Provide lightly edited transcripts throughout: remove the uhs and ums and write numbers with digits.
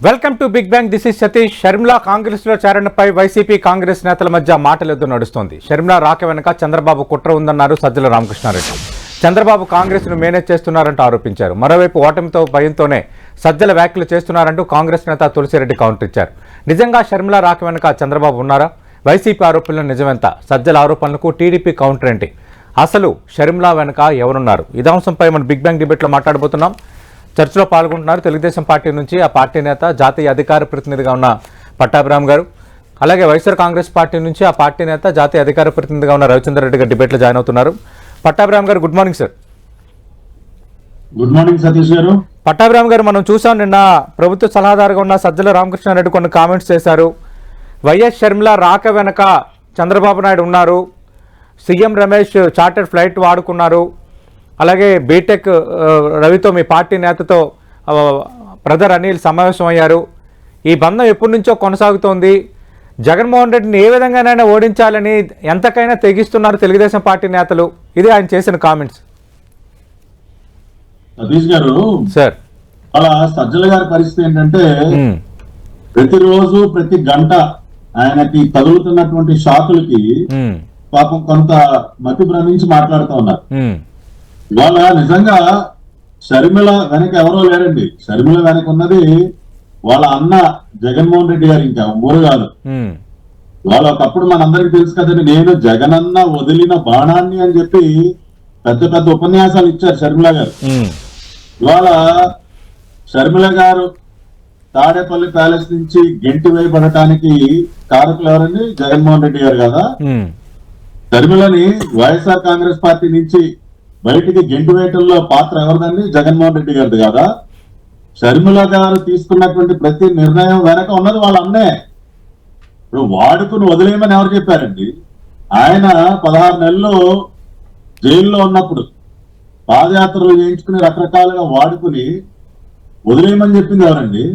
Welcome to big bang. This is Satish. Sharmila Congress లో చేరడంపై YCP Congress నేతల మధ్య మాటలెద్దు నడుస్తోంది. షర్మిలా రాక వెనుక చంద్రబాబు కుట్ర ఉందన్నారు సజ్జల రామకృష్ణారెడ్డి. చంద్రబాబు కాంగ్రెస్ ను మేనేజ్ చేస్తున్నారంటూ ఆరోపించారు. మరోవైపు ఓటమితో భయంతోనే సజ్జల వ్యాఖ్యలు చేస్తున్నారంటూ కాంగ్రెస్ నేత తులసిరెడ్డి కౌంటర్ ఇచ్చారు. నిజంగా షర్మిలా రాక వెనుక చంద్రబాబు ఉన్నారా? వైసీపీ ఆరోపణలు నిజమెంత? సజ్జల ఆరోపణలకు టీడీపీ కౌంటర్ ఏంటి? అసలు షర్మిలా వెనుక ఎవరున్నారు? ఇదే అంశంపై మనం బిగ్ బ్యాంగ్ డిబేట్లో మాట్లాడబోతున్నాం. చర్చలో పాల్గొంటున్నారు తెలుగుదేశం పార్టీ నుంచి ఆ పార్టీ నేత, జాతీయ అధికార ప్రతినిధిగా ఉన్న పట్టాభిరామ్ గారు, అలాగే వైఎస్ఆర్ కాంగ్రెస్ పార్టీ నుంచి ఆ పార్టీ నేత, జాతీయ అధికార ప్రతినిధిగా ఉన్న రవిచంద్ర రెడ్డి గారు డిబేట్లో జాయిన్ అవుతున్నారు. పట్టాభిరామ్ గారు, good morning sir. Good morning Satish గారు. పట్టాభిరామ్ గారు, మనం చూసాం నిన్న ప్రభుత్వ సలహాదారుగా ఉన్న సజ్జల రామకృష్ణారెడ్డి కొన్ని కామెంట్స్ చేశారు. వైఎస్ షర్మిల రాక వెనక చంద్రబాబు నాయుడు ఉన్నారు, సీఎం రమేష్ చార్టర్డ్ ఫ్లైట్ వాడుకున్నారు, అలాగే బీటెక్ రవితో మీ పార్టీ నేతతో బ్రదర్ అనిల్ సమావేశం అయ్యారు, ఈ బంధం ఎప్పటి నుంచో కొనసాగుతోంది, జగన్మోహన్ రెడ్డిని ఏ విధంగానైనా ఓడించాలని ఎంతకైనా తెగిస్తున్నారు తెలుగుదేశం పార్టీ నేతలు. ఇది ఆయన చేసిన కామెంట్స్. సతీష్ గారు సార్, అలా సజ్జల గారి పరిస్థితి ఏంటంటే ప్రతిరోజు ప్రతి గంట ఆయనకి తగులుతున్నటువంటి షాకులకి పాపం కొంత మతి భ్రమించి మాట్లాడుతూ ఉన్నారు. ఇవాళ నిజంగా షర్మిల వెనక ఎవరో లేరండి. షర్మిల వెనక ఉన్నది వాళ్ళ అన్న జగన్మోహన్ రెడ్డి గారు, ఇంకా ఊరు కాదు. ఇవాళ ఒకప్పుడు మనందరికి తెలుసు కదండి, నేను జగనన్న వదిలిన బాణాన్ని అని చెప్పి పెద్ద పెద్ద ఉపన్యాసాలు ఇచ్చారు షర్మిల గారు. ఇవాళ షర్మిల గారు తాడేపల్లి ప్యాలెస్ నుంచి గెంటి వేయబడటానికి కారకులు ఎవరండి? జగన్మోహన్ రెడ్డి గారు కదా. షర్మిలని వైఎస్ఆర్ కాంగ్రెస్ పార్టీ నుంచి బయటికి గెంటు వేయటంలో పాత్ర ఎవరిదండి? జగన్మోహన్ రెడ్డి గారిది కదా. షర్మిల గారు తీసుకున్నటువంటి ప్రతి నిర్ణయం వెనక ఉన్నది వాళ్ళ అన్నే. ఇప్పుడు వాడుకుని వదిలేయమని ఎవరు చెప్పారండి? ఆయన 16 నెలలు జైల్లో ఉన్నప్పుడు పాదయాత్రలు చేయించుకుని రకరకాలుగా వాడుకుని వదిలేయమని చెప్పింది ఎవరండి?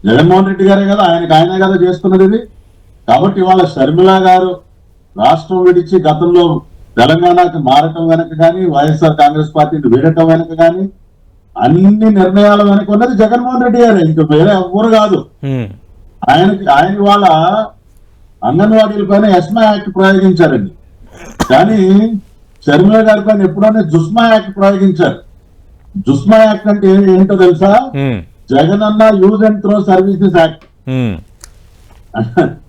జగన్మోహన్ రెడ్డి గారే కదా. ఆయనే కదా చేసుకున్నది ఇది. కాబట్టి ఇవాళ షర్మిల గారు రాష్ట్రం విడిచి గతంలో తెలంగాణకి మారటం వెనక కానీ, వైఎస్ఆర్ కాంగ్రెస్ పార్టీని వీడటం వెనక కానీ, అన్ని నిర్ణయాల వెనక ఉన్నది జగన్మోహన్ రెడ్డి గారే, ఇంకా వేరే ఎవరు కాదు. ఆయన వాళ్ళ అంగన్వాడీల పైన ఎస్మా యాక్ట్ ప్రయోగించారండి, కానీ షర్మిల గారి పైన ఎప్పుడైనా జుస్మా యాక్ట్ ప్రయోగించారు. జుస్మా యాక్ట్ అంటే ఏంటో తెలుసా? Jagananna use and throw services act.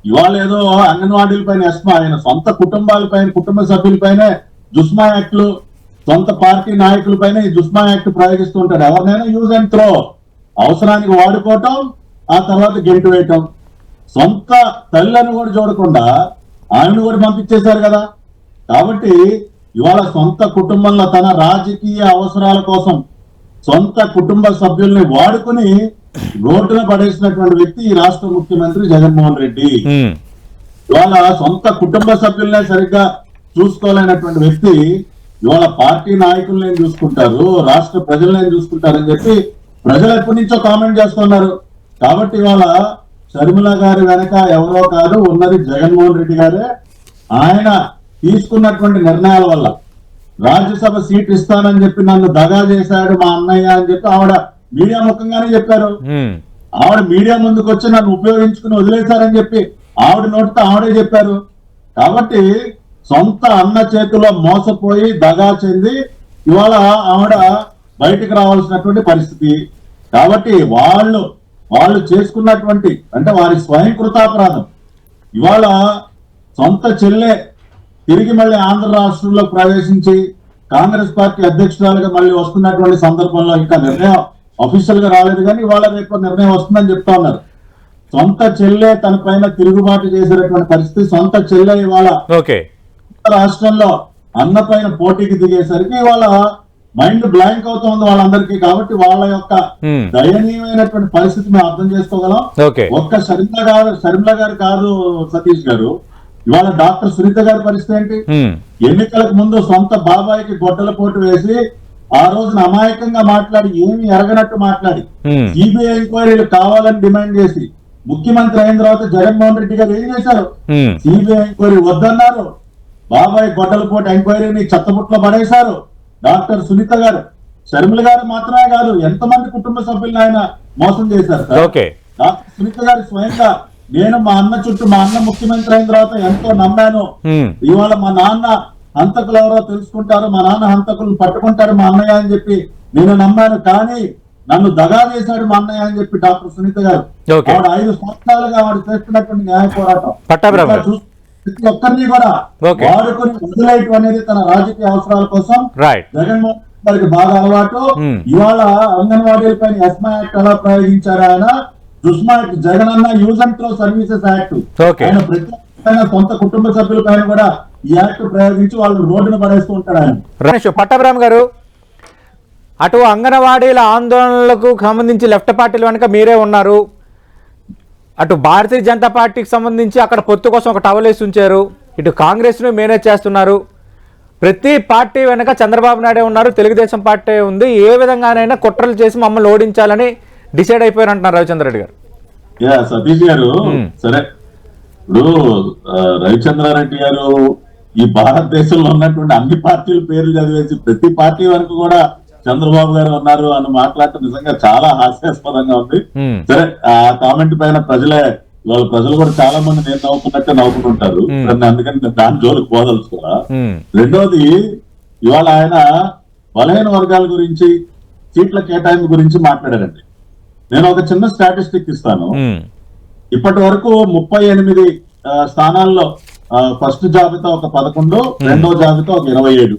ఇవాళ ఏదో అంగన్వాడీల పైన ఎస్మా, ఆయన సొంత కుటుంబాల పైన, కుటుంబ సభ్యుల పైన జుస్మా యాక్ట్లు, సొంత పార్టీ నాయకుల పైన ఈ జుస్మా యాక్ట్ ప్రయోగిస్తూ ఉంటాడు. ఎవరినైనా యూజ్ అండ్ త్రో, అవసరానికి వాడుకోవటం, ఆ తర్వాత గెంటు వేయటం. సొంత తల్లిని కూడా చూడకుండా ఆమెను కూడా పంపించేశారు కదా. కాబట్టి ఇవాళ సొంత కుటుంబంలో తన రాజకీయ అవసరాల కోసం సొంత కుటుంబ సభ్యుల్ని వాడుకుని రోడ్డున పడేసినటువంటి వ్యక్తి ఈ రాష్ట్ర ముఖ్యమంత్రి జగన్మోహన్ రెడ్డి. ఇవాళ సొంత కుటుంబ సభ్యులనే సరిగ్గా చూసుకోలేనటువంటి వ్యక్తి ఇవాళ పార్టీ నాయకులనే చూసుకుంటారు, రాష్ట్ర ప్రజలనే చూసుకుంటారని చెప్పి ప్రజలు ఎప్పటి నుంచో కామెంట్ చేస్తున్నారు. కాబట్టి ఇవాళ షర్మిల గారి వెనక ఎవరో కాదు, ఉన్నది జగన్మోహన్ రెడ్డి గారే. ఆయన తీసుకున్నటువంటి నిర్ణయాల వల్ల రాజ్యసభ సీట్ ఇస్తానని చెప్పి నన్ను దగా చేశాడు మా అన్నయ్య అని చెప్పి ఆవిడ మీడియా ముఖంగానే చెప్పారు. ఆవిడ మీడియా ముందుకు వచ్చి నన్ను ఉపయోగించుకుని వదిలేశారని చెప్పి ఆవిడ నోటితో ఆవిడే చెప్పారు. కాబట్టి సొంత అన్న చేతిలో మోసపోయి దగా చెంది ఇవాళ ఆవిడ బయటికి రావాల్సినటువంటి పరిస్థితి. కాబట్టి వాళ్ళు చేసుకున్నటువంటి, అంటే వారి స్వయం కృతాపరాధం. ఇవాళ సొంత చెల్లె తిరిగి మళ్ళీ ఆంధ్ర రాష్ట్రంలో ప్రవేశించి కాంగ్రెస్ పార్టీ అధ్యక్షురాలుగా మళ్ళీ వస్తున్నటువంటి సందర్భంలో ఇంకా నిర్ణయం అఫీషియల్ గా రాలేదు, కానీ ఇవాళ రేపు నిర్ణయం వస్తుందని చెప్తా ఉన్నారు. సొంత చెల్లె తన పైన తిరుగుబాటు చేసేటటువంటి పరిస్థితి. సొంత చెల్లె ఇవాళ రాష్ట్రంలో అన్న పైన పోటీకి దిగేసరికి ఇవాళ మైండ్ బ్లాంక్ అవుతోంది వాళ్ళందరికీ. కాబట్టి వాళ్ళ యొక్క దయనీయమైనటువంటి పరిస్థితి మేము అర్థం చేసుకోగలం. ఒక్క షర్మిల గారు కాదు సతీష్ గారు, ఇవాళ డాక్టర్ సునీత గారి పరిస్థితి ఏంటి? ఎన్నికలకు ముందు సొంత బాబాయికి గొడ్డల పోటు వేసి ఆ రోజున అమాయకంగా మాట్లాడి, ఏమి ఎరగనట్టు మాట్లాడి, సిబిఐ ఎంక్వైరీలు కావాలని డిమాండ్ చేసి ముఖ్యమంత్రి అయిన తర్వాత జగన్మోహన్ రెడ్డి గారు ఏం చేశారు? సిబిఐ ఎంక్వైరీ వద్దన్నారు. బాబాయ్ గొడ్డల పోటు ఎంక్వైరీని చెత్తబుట్లో పడేశారు. డాక్టర్ సునీత గారు, షర్మిల గారు మాత్రమే కాదు, ఎంతమంది కుటుంబ సభ్యులను ఆయన మోసం చేశారు. డాక్టర్ సునీత గారు స్వయంగా నేను మా అన్న చుట్టూ మా అన్న ముఖ్యమంత్రి అయిన తర్వాత ఎంతో నమ్మాను. ఇవాళ మా నాన్న హంతకులు ఎవరో తెలుసుకుంటారు, మా నాన్న హంతకులను పట్టుకుంటారు మా అన్నయ్య అని చెప్పి నేను నమ్మాను. కానీ నన్ను దగా చేశాడు మా అన్నయ్య అని చెప్పి డాక్టర్ సునీత గారు ఆవిడ 5 సంవత్సరాలుగా ఆవిడ చేస్తున్నటువంటి న్యాయ పోరాటం ప్రతి ఒక్కరిని కూడా వాడుకొని వదిలేయటం అనేది తన రాజకీయ అవసరాల కోసం జగన్మోహన్ గారికి బాగా అలవాటు. ఇవాళ అంగన్వాడీల పైన ఎస్మా యాక్ట్ ఎలా ప్రయోగించారు ఆయన, సుష్మా యాక్ట్, జగన్ అన్న use and throw services act, ఆయన ప్రతి సొంత కుటుంబ సభ్యుల పైన కూడా ఈ యాక్ట్ ప్రయోగించి వాళ్ళు రోడ్డును పడేస్తూ ఉంటాడు ఆయన. పట్టాభిరామ్ గారు, అటు అంగన్వాడీల ఆందోళనలకు సంబంధించి లెఫ్ట్ పార్టీల వెనుక మీరే ఉన్నారు, అటు భారతీయ జనతా పార్టీకి సంబంధించి అక్కడ పొత్తు కోసం ఒక టవల్ వేసి ఉంచారు, ఇటు కాంగ్రెస్ను మేనేజ్ చేస్తున్నారు. ప్రతి పార్టీ వెనక చంద్రబాబు నాయుడే ఉన్నారు, తెలుగుదేశం పార్టీ ఉంది. ఏ విధంగానైనా కుట్రలు చేసి మమ్మల్ని ఓడించాలని డిసైడ్ అయిపోయారు అంటున్నారు రవిచంద్రారెడ్డి గారు. సతీష్ గారు, సరే ఇప్పుడు రవిచంద్రారెడ్డి గారు ఈ భారతదేశంలో ఉన్నటువంటి అన్ని పార్టీల పేర్లు చదివేసి ప్రతి పార్టీ వరకు కూడా చంద్రబాబు గారు ఉన్నారు అని మాట్లాడటం నిజంగా చాలా హాస్యాస్పదంగా ఉంది. సరే, ఆ కామెంట్ పైన ప్రజలు కూడా చాలా మంది నేను నవ్వుకున్నట్టే నవ్వుకుంటుంటారు, అందుకని దాని జోలికి పోదలుచుకోరా. రెండోది, ఇవాళ ఆయన బలహీన వర్గాల గురించి సీట్ల కేటాయింపు గురించి మాట్లాడారండి. నేను ఒక చిన్న స్టాటిస్టిక్ ఇస్తాను. ఇప్పటి వరకు 38 స్థానాల్లో ఫస్ట్ జాబితా ఒక 11, రెండో జాబితా ఒక 27,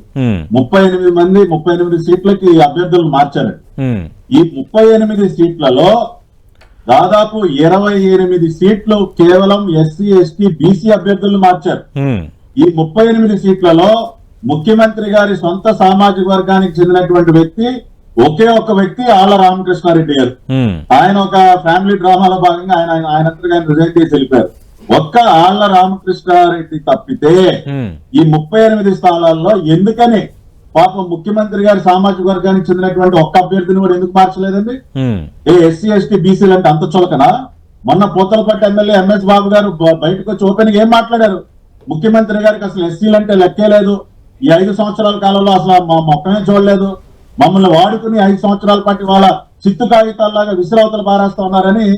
38 సీట్లకి అభ్యర్థులను మార్చారండి. ఈ 38 సీట్లలో దాదాపు 28 సీట్లు కేవలం ఎస్సీ, ఎస్టీ, బీసీ అభ్యర్థులను మార్చారు. ఈ 38 సీట్లలో ముఖ్యమంత్రి గారి సొంత సామాజిక వర్గానికి చెందినటువంటి వ్యక్తి ఒకే ఒక్క వ్యక్తి ఆళ్ల రామకృష్ణారెడ్డి గారు. ఆయన ఒక ఫ్యామిలీ డ్రామాలో భాగంగా ఆయన రిజైన్ చేసి వెళ్ళిపోయారు. ఒక్క ఆళ్ల రామకృష్ణారెడ్డి తప్పితే ఈ 38 స్థానాల్లో ఎందుకని పాపం ముఖ్యమంత్రి గారి సామాజిక వర్గానికి చెందినటువంటి ఒక్క అభ్యర్థిని కూడా ఎందుకు మార్చలేదండి? ఎస్సీ, ఎస్టీ, బీసీలు అంటే అంత చులకనా? మొన్న పోతలపట్టు ఎమ్మెల్యే ఎంఎస్ బాబు గారు బయటకు వచ్చి ఓపెన్ గా ఏం మాట్లాడారు? ముఖ్యమంత్రి గారికి అసలు ఎస్సీలు అంటే లెక్కే లేదు, ఈ 5 సంవత్సరాల కాలంలో అసలు మా మొక్కమే చూడలేదు, మమ్మల్ని వాడుకుని 5 సంవత్సరాల పాటు వాళ్ళ చిత్తు కాగితాల్లాగా విసిరవతలు పారేస్తా ఉన్నారని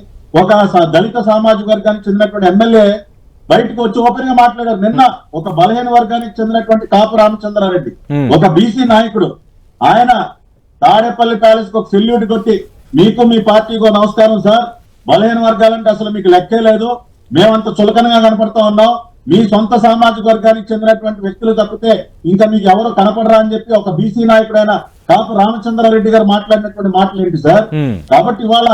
ఒక దళిత సామాజిక వర్గానికి చెందినటువంటి ఎమ్మెల్యే బయటకు వచ్చి ఓపెన్ గా మాట్లాడారు. నిన్న ఒక బలహీన వర్గానికి చెందినటువంటి కాపు రామచంద్రారెడ్డి, ఒక బీసీ నాయకుడు, ఆయన తాడేపల్లి ప్యాలెస్ కు ఒక సెల్యూట్ కొట్టి మీకు మీ పార్టీకో నమస్కారం సార్, బలహీన వర్గాలంటే అసలు మీకు లెక్కే లేదు, మేమంత చులకనగా కనపడతా ఉన్నాం, మీ సొంత సామాజిక వర్గానికి చెందినటువంటి వ్యక్తులు తప్పితే ఇంకా మీకు ఎవరు కనపడరా అని చెప్పి ఒక బీసీ నాయకుడైన కాపు రామచంద్రారెడ్డి గారు మాట్లాడినటువంటి మాటలు ఏంటి సార్? కాబట్టి ఇవాళ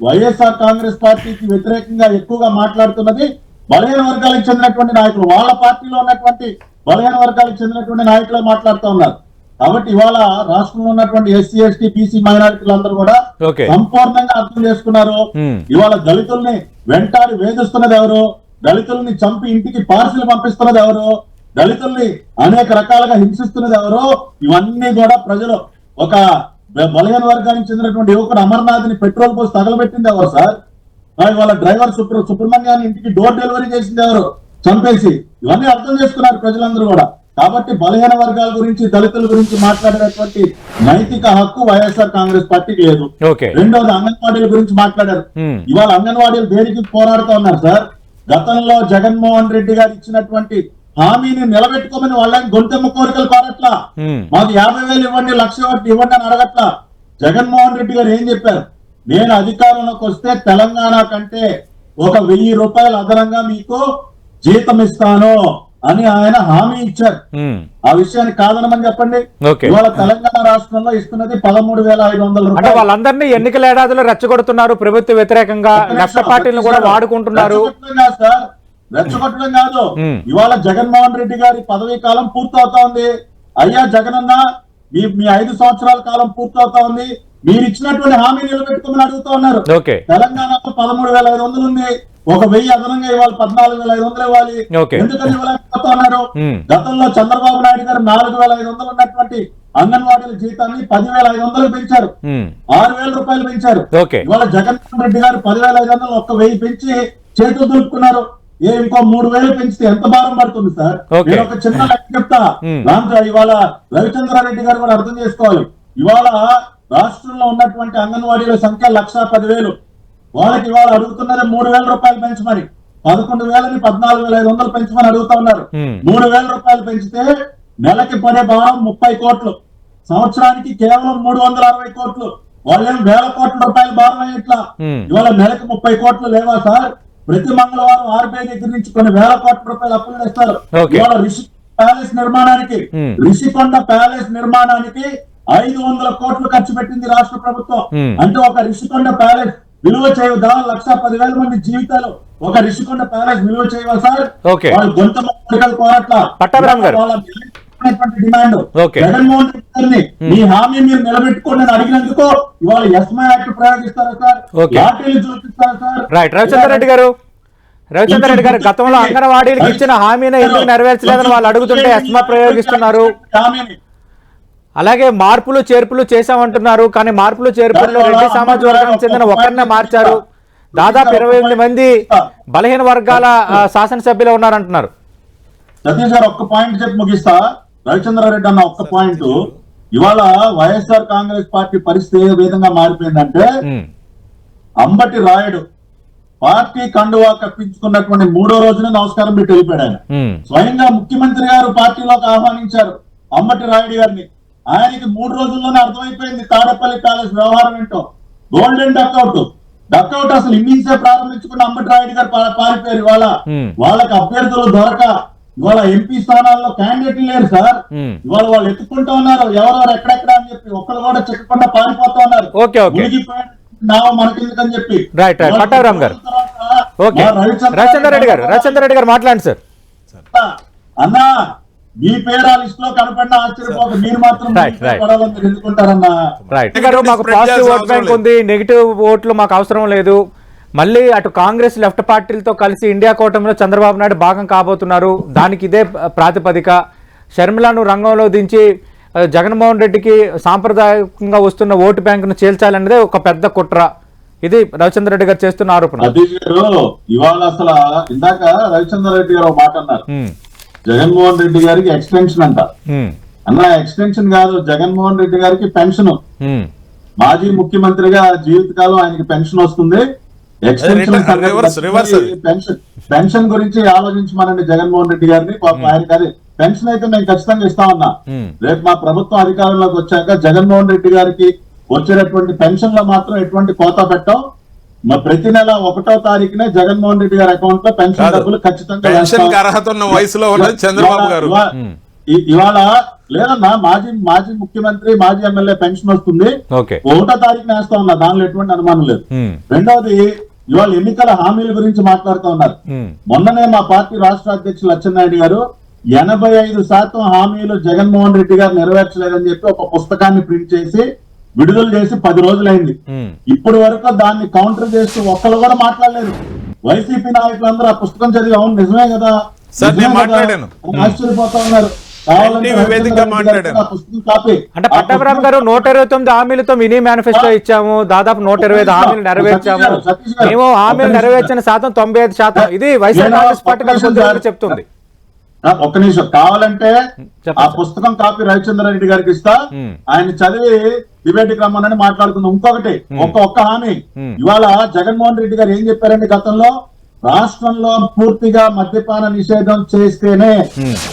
వైఎస్ఆర్ కాంగ్రెస్ పార్టీకి వ్యతిరేకంగా ఎక్కువగా మాట్లాడుతున్నది బలహీన వర్గాలకు చెందినటువంటి నాయకులు, వాళ్ళ పార్టీలో ఉన్నటువంటి బలహీన వర్గాలకు చెందినటువంటి నాయకులే మాట్లాడుతూ ఉన్నారు. కాబట్టి ఇవాళ రాష్ట్రంలో ఉన్నటువంటి ఎస్సీ, ఎస్టీ, బీసీ మైనారిటీలందరూ కూడా సంపూర్ణంగా అర్థం చేసుకున్నారు. ఇవాళ దళితుల్ని వెంటాడి వేధిస్తున్నది ఎవరు? దళితుల్ని చంపి ఇంటికి పార్సిల్ పంపిస్తున్నది ఎవరు? దళితుల్ని అనేక రకాలుగా హింసిస్తున్నది ఎవరు? ఇవన్నీ కూడా ప్రజలు, ఒక బలహీన వర్గానికి చెందినటువంటి యువకుడు అమర్నాథ్ ని పెట్రోల్ పోసి తగలబెట్టింది ఎవరు సార్? వాళ్ళ డ్రైవర్ సుబ్రహ్మణ్యాన్ని ఇంటికి డోర్ డెలివరీ చేసింది ఎవరు? చంపేసి. ఇవన్నీ అర్థం చేసుకున్నారు ప్రజలందరూ కూడా. కాబట్టి బలహీన వర్గాల గురించి, దళితుల గురించి మాట్లాడేటువంటి నైతిక హక్కు వైఎస్ఆర్ కాంగ్రెస్ పార్టీకి లేదు. రెండోది, అంగన్వాడీల గురించి మాట్లాడారు. ఇవాళ అంగన్వాడీలు దేనికి పోరాడుతూ ఉన్నారు సార్? గతంలో జగన్మోహన్ రెడ్డి గారు ఇచ్చినటువంటి హామీని నిలబెట్టుకోమని వాళ్ళని గొంతెమ్మ కోరికలు కోరట్లా, మాకు 50,000 ఇవ్వండి, 1,00,000 ఇవ్వండి అని అడగట్లా. జగన్మోహన్ రెడ్డి గారు ఏం చెప్పారు? నేను అధికారంలోకి వస్తే తెలంగాణ కంటే ఒక 1,000 రూపాయలు అదనంగా మీకు జీతం ఇస్తాను అని ఆయన హామీ ఇచ్చారు. ఆ విషయాన్ని కాదనమని చెప్పండి. ఇవాళ తెలంగాణ రాష్ట్రంలో ఇస్తున్నది 13,500 రూపాయలు. వాళ్ళందరినీ ఎన్నికల ఏడాదిలో రెచ్చగొడుతున్నారు, ప్రభుత్వ వ్యతిరేకంగా లెఫ్ట్ పార్టీలను కూడా వాడుకుంటున్నారు. రెచ్చగొట్టడం కాదు, ఇవాళ జగన్మోహన్ రెడ్డి గారి పదవీ కాలం పూర్తవుతా ఉంది. అయ్యా జగనన్న, మీ 5 సంవత్సరాల కాలం పూర్తవుతా ఉంది, మీరు ఇచ్చినటువంటి హామీ నిలబెట్టుకోమని అడుగుతా ఉన్నారు. తెలంగాణలో 13,500 ఉంది, ఒక 1000 అదనంగా ఇవ్వాలి, 14,500 ఇవ్వాలి. ఎందుకని ఇవ్వలేకపోతా ఉన్నారు? గతంలో చంద్రబాబు నాయుడు గారు 4,500 ఉన్నటువంటి అంగన్వాడీల జీతాన్ని 10,500 పెంచారు, 6,000 రూపాయలు పెంచారు. ఇవాళ జగన్మోహన్ రెడ్డి గారు 10,500 ఒక్క 1000 పెంచి చేతులు దులుపుకున్నారు. ఇంకో 3,000 పెంచితే ఎంత భారం పడుతుంది సార్? నేను ఒక చిన్న లెక్క చెప్తా. ఇవాళ రవిచంద్రారెడ్డి గారు కూడా అర్థం చేసుకోవాలి. ఇవాళ రాష్ట్రంలో ఉన్నటువంటి అంగన్వాడీల సంఖ్య 1,10,000. వాళ్ళకి ఇవాళ అడుగుతున్నది 3,000 రూపాయలు పెంచమని, 11,000ని 14,500 పెంచమని అడుగుతా ఉన్నారు. 3,000 రూపాయలు పెంచితే నెలకి పడే భారం 30 కోట్లు, సంవత్సరానికి కేవలం 360 కోట్లు. వాళ్ళేం వేల కోట్ల రూపాయల భారం అయ్యట్లా. ఇవాళ నెలకి 30 కోట్లు లేవా సార్? ప్రతి మంగళవారం ఆర్బీఐ దగ్గర నుంచి కొన్ని వేల కోట్ల రూపాయలు అప్పులు చేస్తారు. ఇవాళ రిషికొండ ప్యాలెస్ నిర్మాణానికి 500 కోట్లు ఖర్చు పెట్టింది రాష్ట్ర ప్రభుత్వం. అంటే ఒక రిషికొండ ప్యాలెస్ విలువ చేయదా? 1,10,000 మంది జీవితాలు ఒక రిషికొండ ప్యాలెస్ విలువ చేయవా సార్? వాళ్ళు గొంత కోరట్లా. డిమాండ్ జగన్మోహన్ రెడ్డి గారిని మీ హామీ మీరు నిలబెట్టుకోండి అని అడిగినందుకు ఇవాళ ఎస్మా యాక్ట్ ప్రయోగిస్తారా సార్? లాఠీలు చూపిస్తారా సార్? రవిచంద్ర రెడ్డి గారు గతంలో అంగన్వాడీలకు ఇచ్చిన హామీని ఎందుకు నెరవేర్చలేదని వాళ్ళు అడుగుతుంటే ఎస్మా ప్రయోగిస్తున్నారు. అలాగే మార్పులు చేర్పులు చేశామంటున్నారు, కానీ మార్పులు చేర్పుల్లో రెడ్డి సామాజిక వర్గానికి చెందిన ఒక్కరినే మార్చారు. దాదాపు 28 మంది బలహీన వర్గాల శాసనసభ్యులు ఉన్నారంటున్నారు. సతీష్ గారు ఒక్క పాయింట్ చెప్పి ముగిస్తా. రవిచంద్రారెడ్డి అన్న ఒక్క పాయింట్, ఇవాళ వైఎస్ఆర్ కాంగ్రెస్ పార్టీ పరిస్థితి ఏ విధంగా మారిపోయిందంటే, అంబటి రాయుడు పార్టీ కండువా కప్పించుకున్నటువంటి 3వ రోజున నమస్కారం పెట్టి వెళ్ళిపోయాడు ఆయన. స్వయంగా ముఖ్యమంత్రి గారు పార్టీలోకి ఆహ్వానించారు అంబటి రాయుడు గారిని. ఆయనకి 3 రోజుల్లోనే అర్థమైపోయింది తాడేపల్లి ప్యాలెస్ వ్యవహారం ఏంటో. గోల్డెన్ డక్అవుట్ అసలు ఇన్నింగ్సే ప్రారంభించుకున్న అంబటి రాయుడు గారు పారిపోయారు. ఇవాళ వాళ్ళకి అభ్యర్థులు దొరక ఇవాళ ఎంపీ స్థానాల్లో క్యాండిడేట్లు లేరు సార్. ఇవాళ వాళ్ళు ఎత్తుకుంటూ ఉన్నారు ఎవరెవరు ఎక్కడెక్కడ అని చెప్పి, ఒక్కరు కూడా చెక్కకుండా పారిపోతా ఉన్నారు. మనకెందుకని చెప్పి. పట్టాభిరామ్ గారు, రవిచంద్ర రెడ్డి గారు మాట్లాడండి సార్. అన్నా మీ పేరు ఆ లిస్ట్ లో కనపడిన ఆశ్చర్యపోక, మీరు మాత్రం మీరు ఎందుకుంటారన్నా? మాకు పాజిటివ్ ఓట్ బ్యాంక్ ఉంది, నెగిటివ్ ఓట్లు మాకు అవసరం లేదు. మళ్ళీ అటు కాంగ్రెస్ లెఫ్ట్ పార్టీలతో కలిసి ఇండియా కూటమిలో చంద్రబాబు నాయుడు భాగం కాబోతున్నారు. దానికి ఇదే ప్రాతిపదిక. షర్మిలను రంగంలో దించి జగన్మోహన్ రెడ్డికి సాంప్రదాయకంగా వస్తున్న ఓటు బ్యాంకును చేల్చాలనేదే ఒక పెద్ద కుట్ర. ఇది రవిచంద్ర రెడ్డి గారు చేస్తున్న ఆరోపణ. ఇవాళ అసలు ఇందాక రవిచంద్ర రెడ్డి గారు ఒక మాట అన్నారు, జగన్మోహన్ రెడ్డి గారికి ఎక్స్టెన్షన్ అంట. అన్న ఎక్స్టెన్షన్ కాదు, జగన్మోహన్ రెడ్డి గారికి పెన్షన్. మాజీ ముఖ్యమంత్రిగా జీవితకాలం ఆయనకి పెన్షన్ వస్తుంది. పెన్షన్ గురించి ఆలోచించమనండి జగన్మోహన్ రెడ్డి గారిని. ఆయన గారి పెన్షన్ అయితే మేము ఖచ్చితంగా ఇస్తామన్నా. రేపు మా ప్రభుత్వం అధికారంలోకి వచ్చాక జగన్మోహన్ రెడ్డి గారికి వచ్చేటటువంటి పెన్షన్ లో మాత్రం ఎటువంటి కోత పెట్టాం. ప్రతి నెల 1వ తారీఖునే జగన్మోహన్ రెడ్డి గారి అకౌంట్ లో పెన్షన్ డబ్బులు ఖచ్చితంగా చంద్రబాబు గారు. ఇవాళ లేదన్నా మాజీ ముఖ్యమంత్రి మాజీ ఎమ్మెల్యే పెన్షన్ వస్తుంది, 1వ తారీఖున వేస్తా ఉన్నా, దానిలో ఎటువంటి అనుమానం లేదు. రెండవది ఇవాళ ఎన్నికల హామీల గురించి మాట్లాడుతూ ఉన్నారు. మొన్ననే మా పార్టీ రాష్ట్ర అధ్యక్షులు అచ్చెన్నాయుడు గారు 85% హామీలు జగన్మోహన్ రెడ్డి గారు నెరవేర్చలేదని చెప్పి ఒక పుస్తకాన్ని ప్రింట్ చేసి విడుదల చేసి 10 రోజులైంది. ఇప్పటి వరకు దాన్ని కౌంటర్ చేస్తూ ఒక్కరు కూడా మాట్లాడలేదు. వైసీపీ నాయకులందరూ ఆ పుస్తకం చదివి అవును నిజమే కదా ఆశ్చర్యపోతా ఉన్నారు. అంటే పట్టాభిరామ్ గారు 129 హామీలతో మినీ మేనిఫెస్టో ఇచ్చాము, దాదాపు 125 హామీలు నెరవేర్చాము. మేము హామీలు నెరవేర్చిన శాతం 95%. ఇది వైఎస్ఆర్ కాంగ్రెస్ పార్టీ చెప్తుంది. ఒక్క నిమిషం కావాలంటే ఆ పుస్తకం కాపీ రవిచంద్ర రెడ్డి గారికి ఇస్తా, ఆయన చదివి డిబేట్ కి రమ్మని మాట్లాడుకుందాం. ఇంకొకటి ఒక్క హామీ, ఇవాళ జగన్మోహన్ రెడ్డి గారు ఏం చెప్పారండి గతంలో, రాష్ట్రంలో పూర్తిగా మద్యపాన నిషేధం చేస్తేనే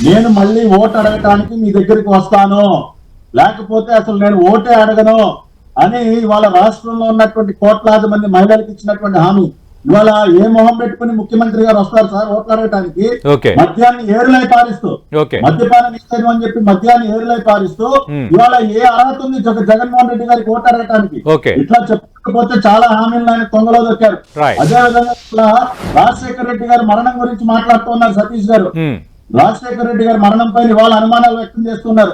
నేను మళ్ళీ ఓటు అడగటానికి మీ దగ్గరికి వస్తాను, లేకపోతే అసలు నేను ఓటే అడగను అని ఇవాళ రాష్ట్రంలో ఉన్నటువంటి కోట్లాది మంది మహిళలకు ఇచ్చినటువంటి హామీ. ఇవాళ ఏ మొహం పెట్టుకుని ముఖ్యమంత్రి గారు వస్తారు సార్ ఓట్లు అడగటానికి? మద్యాన్ని ఏరులై పారిస్తూ, మద్యపాన నిషేధం అని చెప్పి మద్యాన్ని ఏరులై పారిస్తూ ఇవాళ ఏ అర్హత ఉంది జగన్మోహన్ రెడ్డి గారికి ఓటు అడగటానికి? ఇట్లా చెప్పకపోతే చాలా హామీలను ఆయన తొంగలో దొక్కారు. అదేవిధంగా రాజశేఖర రెడ్డి గారు మరణం గురించి మాట్లాడుతున్నారు సతీష్ గారు. రాజశేఖర రెడ్డి గారి మరణం పైన ఇవాళ అనుమానాలు వ్యక్తం చేస్తున్నారు.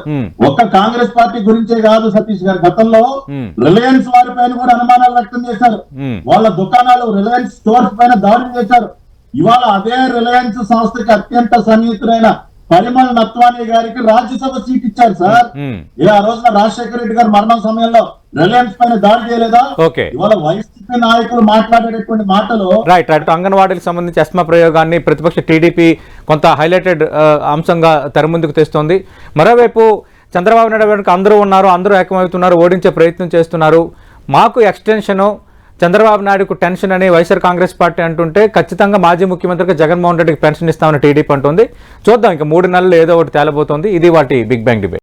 ఒక్క కాంగ్రెస్ పార్టీ గురించే కాదు సతీష్ గారు, గతంలో రిలయన్స్ వారి పైన కూడా అనుమానాలు వ్యక్తం చేశారు. వాళ్ళ దుకాణాలు రిలయన్స్ స్టోర్స్ పైన దాడులు చేశారు. ఇవాళ అదే రిలయన్స్ సంస్థకి అత్యంత సన్నిహితులైన పరిమళ్ నత్వానీ గారికి రాజ్యసభ సీట్ ఇచ్చారు సార్. ఆ రోజున రాజశేఖర రెడ్డి గారి మరణం సమయంలో రిలయన్స్ పైన దాడి చేయలేదా? ఇవాళ వైసీపీ నాయకులు మాట్లాడేటటువంటి మాటలు అంగన్వాడీకి సంబంధించి ఎస్మా ప్రయోగాన్ని ప్రతిపక్ష టీడీపీ కొంత హైలైటెడ్ అంశంగా తెర ముందుకు తెస్తోంది. మరోవైపు చంద్రబాబు నాయుడు వెనుక అందరూ ఉన్నారు, అందరూ ఏకమవుతున్నారు, ఓడించే ప్రయత్నం చేస్తున్నారు. మాకు ఎక్స్టెన్షను చంద్రబాబు నాయుడుకు టెన్షన్ అని వైఎస్ఆర్ కాంగ్రెస్ పార్టీ అంటుంటే ఖచ్చితంగా మాజీ ముఖ్యమంత్రికి జగన్మోహన్ రెడ్డికి పెన్షన్ ఇస్తామని టీడీపీ అంటుంది. చూద్దాం, ఇంకా 3 నెలలు ఏదో ఒకటి తేలబోతోంది. ఇది వాటి బిగ్ బ్యాంగ్ డిబేట్.